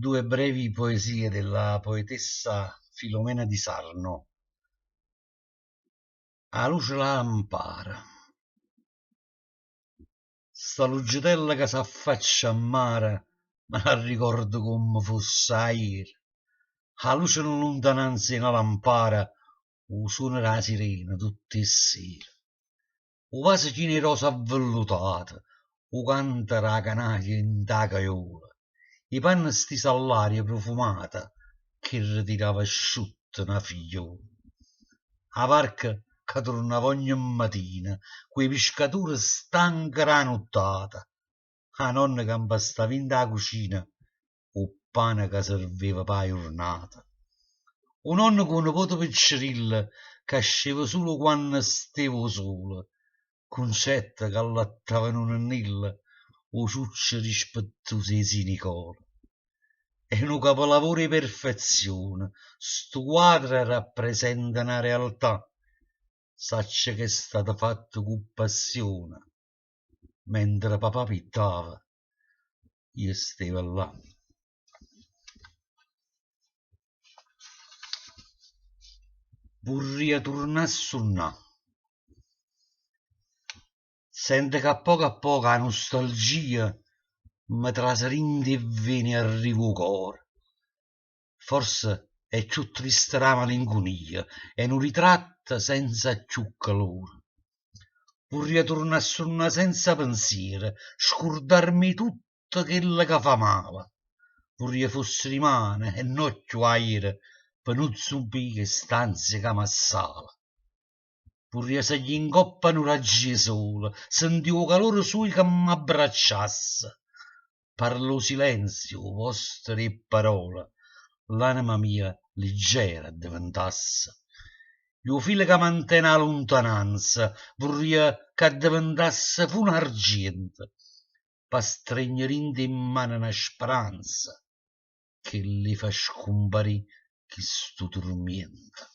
Due brevi poesie della poetessa Filomena di Sarno. A luce lampara. Sta lucitella che s'affaccia a mare, me la ricordo come fosse ieri. A luce in lontananza in una lampara, o suono della sirena tutte le sere. O vaso generoso avvellutato, o canta la canaglia in ta caiola. I panni stesi all'aria profumata, che ritirava asciutta una figliola. A barca che tornava ogni mattina, quei pescatori stanchi la nottata. A nonna che impastava in la cucina, o pane che serviva per la giornata. Un nonno con un nipote piccirillo che sceva solo quando stavo solo, concetta che allattava in un annillo, o ciuccio rispettoso di Nicola. È un capolavoro di perfezione, sto quadro rappresenta una realtà, sacce che è stato fatto con passione, mentre papà pittava, io stavo là. Vorrei tornare a suonare. Sento che a poco la nostalgia mi trasrinde e viene arrivo cuore. Forse è più triste la malinconia e un ritratto senza più calore. Vorrei tornare a suonare senza pensiero, scordarmi tutto quello che fa male. Vorrei fosse rimane e non più aire per non subire che stanze che mi assala. Vorrei se gli incoppano raggi di sole, sentivo calore suo che mi abbracciasse. Parlo silenzio, vostre parole, l'anima mia leggera diventasse. Io filo che mantenne la lontananza, vorrei che diventasse fu un argento, per stringere in mano una speranza che li fa scomparire questo tormento.